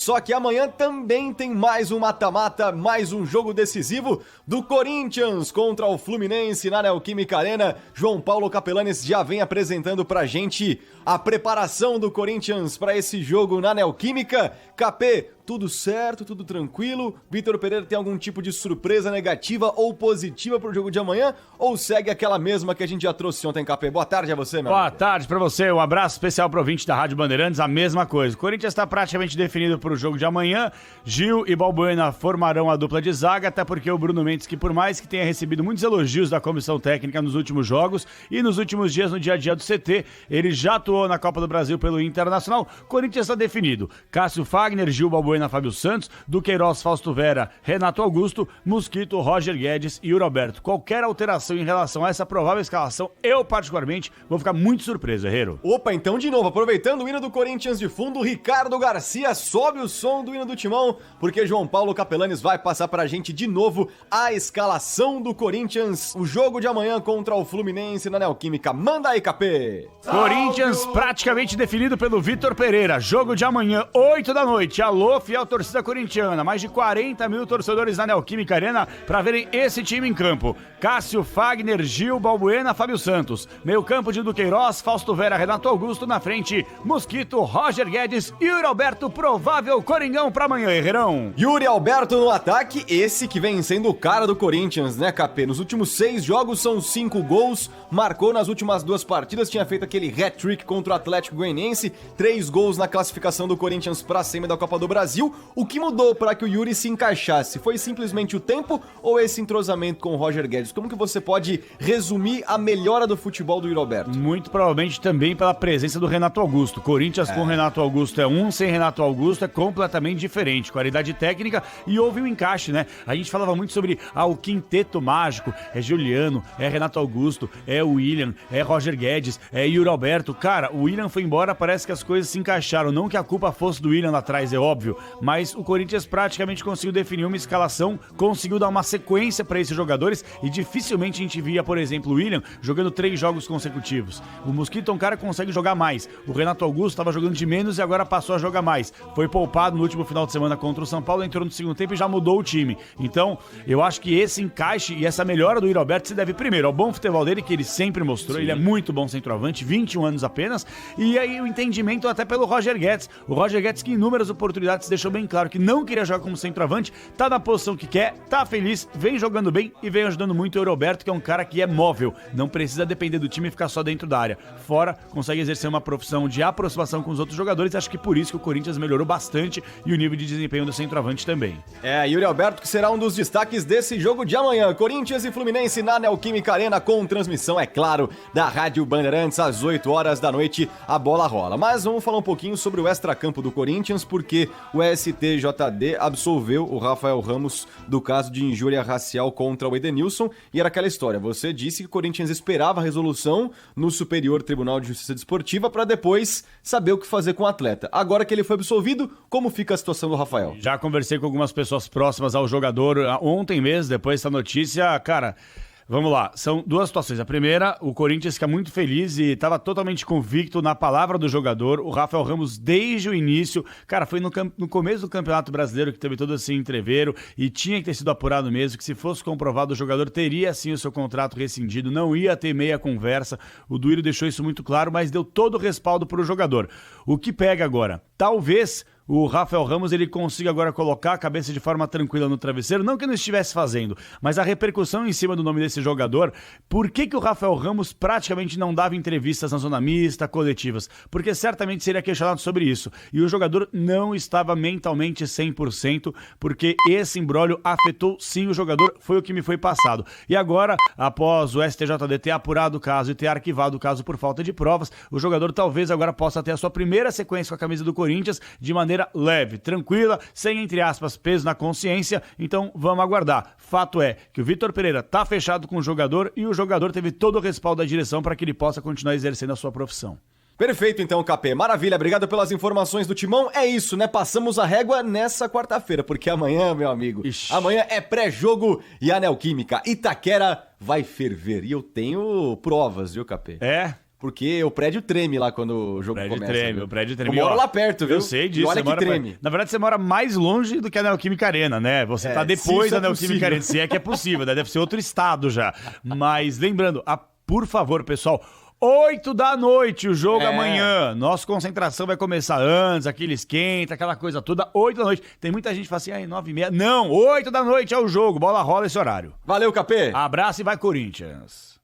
Só que amanhã também tem mais um mata-mata, mais um jogo decisivo do Corinthians contra o Fluminense na Neoquímica Arena. João Paulo Capelanes já vem apresentando pra gente a preparação do Corinthians para esse jogo na Neoquímica. Capê, tudo certo, tudo tranquilo? Vitor Pereira tem algum tipo de surpresa negativa ou positiva pro jogo de amanhã? Ou segue aquela mesma que a gente já trouxe ontem, Capê? Boa tarde a você, meu Boa amigo. tarde pra você, um abraço especial pro ouvinte da Rádio Bandeirantes, a mesma coisa. O Corinthians está praticamente definido pro jogo de amanhã. Gil e Balbuena formarão a dupla de zaga, até porque o Bruno Mendes, que por mais que tenha recebido muitos elogios da comissão técnica nos últimos jogos e nos últimos dias no dia a dia do CT, ele já atuou na Copa do Brasil pelo Internacional. Corinthians está definido. Cássio Fagner, Gil, Balbuena, Fábio Santos, Duqueiroz, Fausto Vera, Renato Augusto, Mosquito, Roger Guedes e Yuri Alberto. Qualquer alteração em relação a essa provável escalação, eu particularmente vou ficar muito surpreso, Herrero. Opa, então de novo, aproveitando o hino do Corinthians de fundo, Ricardo Garcia sobe o som do hino do Timão, porque João Paulo Capelanes vai passar pra gente de novo a escalação do Corinthians, o jogo de amanhã contra o Fluminense na Neoquímica. Manda aí, Capê! Corinthians praticamente definido pelo Vitor Pereira. Jogo de amanhã, 8 da noite. Alô, fiel torcida corintiana. Mais de 40 mil torcedores na Neoquímica Arena para verem esse time em campo. Cássio, Fagner, Gil, Balbuena, Fábio Santos. Meio campo de Duqueiroz, Fausto Vera, Renato Augusto na frente. Mosquito, Roger Guedes e Yuri Alberto, provável Coringão para amanhã, Herrerão. Yuri Alberto no ataque, esse que vem sendo o cara do Corinthians, né, Capê? Nos últimos 6 jogos são 5 gols, marcou nas últimas 2 partidas, tinha feito aquele hat-trick contra o Atlético Goianiense, 3 gols na classificação do Corinthians para cima da Copa do Brasil. O que mudou para que o Yuri se encaixasse? Foi simplesmente o tempo ou esse entrosamento com o Roger Guedes? Como que você pode resumir a melhora do futebol do Yuri Alberto? Muito provavelmente também pela presença do Renato Augusto. Corinthians com Renato Augusto é um, sem Renato Augusto é completamente diferente. Qualidade técnica e houve um encaixe, né? A gente falava muito sobre o quinteto mágico. É Juliano, é Renato Augusto, é o William, é Roger Guedes, é Yuri Alberto. Cara, o William foi embora, parece que as coisas se encaixaram. Não que a culpa fosse do William lá atrás, é óbvio, mas o Corinthians praticamente conseguiu definir uma escalação, conseguiu dar uma sequência para esses jogadores e dificilmente a gente via, por exemplo, o William jogando 3 jogos consecutivos. O Mosquito é um cara que consegue jogar mais. O Renato Augusto estava jogando de menos e agora passou a jogar mais. Foi poupado no último final de semana contra o São Paulo, entrou no segundo tempo e já mudou o time. Então, eu acho que esse encaixe e essa melhora do Yuri Alberto se deve primeiro ao bom futebol dele, que ele sempre mostrou. Sim. Ele é muito bom centroavante, 21 anos apenas, e aí o entendimento até pelo Roger Guedes. O Roger Guedes, que em inúmeras oportunidades deixou bem claro que não queria jogar como centroavante, tá na posição que quer, tá feliz, vem jogando bem e vem ajudando muito o Yuri Alberto, que é um cara que é móvel, não precisa depender do time e ficar só dentro da área. Fora, consegue exercer uma profissão de aproximação com os outros jogadores, acho que por isso que o Corinthians melhorou bastante e o nível de desempenho do centroavante também. Yuri Alberto que será um dos destaques desse jogo de amanhã, Corinthians e Fluminense na Neoquímica Arena, com transmissão, é claro, da Rádio Bandeirantes, às 8 horas da noite, a bola rola. Mas vamos falar um pouquinho sobre o extracampo do Corinthians, porque o STJD absolveu o Rafael Ramos do caso de injúria racial contra o Edenilson, e era aquela história, você disse que o Corinthians esperava a resolução no Superior Tribunal de Justiça Desportiva para depois saber o que fazer com o atleta. Agora que ele foi absolvido, como fica a situação do Rafael? Já conversei com algumas pessoas próximas ao jogador ontem mesmo, depois dessa notícia, cara... Vamos lá, são 2 situações. A primeira, o Corinthians fica muito feliz e estava totalmente convicto na palavra do jogador. O Rafael Ramos, desde o início, cara, foi no começo do Campeonato Brasileiro que teve todo esse entreveiro e tinha que ter sido apurado mesmo, que se fosse comprovado o jogador teria sim o seu contrato rescindido, não ia ter meia conversa. O Duílio deixou isso muito claro, mas deu todo o respaldo para o jogador. O que pega agora? Talvez... o Rafael Ramos ele consiga agora colocar a cabeça de forma tranquila no travesseiro, não que não estivesse fazendo, mas a repercussão em cima do nome desse jogador, por que o Rafael Ramos praticamente não dava entrevistas na zona mista, coletivas? Porque certamente seria questionado sobre isso, e o jogador não estava mentalmente 100%, porque esse imbróglio afetou sim o jogador, foi o que me foi passado. E agora, após o STJD ter apurado o caso e ter arquivado o caso por falta de provas, o jogador talvez agora possa ter a sua primeira sequência com a camisa do Corinthians de maneira leve, tranquila, sem, entre aspas, peso na consciência, então vamos aguardar. Fato é que o Vitor Pereira tá fechado com o jogador e o jogador teve todo o respaldo da direção para que ele possa continuar exercendo a sua profissão. Perfeito então, Capê. Maravilha, obrigado pelas informações do Timão. É isso, né? Passamos a régua nessa quarta-feira, porque amanhã, meu amigo, amanhã é pré-jogo e a Neoquímica Itaquera vai ferver. E eu tenho provas, viu, Capê? É? Porque o prédio treme lá quando o jogo começa. O prédio treme. Eu moro Ó, lá perto, viu? Eu sei disso. E olha que treme. Na verdade, você mora mais longe do que a Neoquímica Arena, né? Você tá depois da Neoquímica Arena, se é que é possível, né? Deve ser outro estado já. Mas lembrando, por favor, pessoal, 8 da noite o jogo amanhã. Nossa concentração vai começar antes, aquele esquenta, aquela coisa toda. 8 da noite. Tem muita gente que fala assim, 9h30. Não, 8 da noite é o jogo. Bola rola esse horário. Valeu, Capê. Abraço e vai, Corinthians.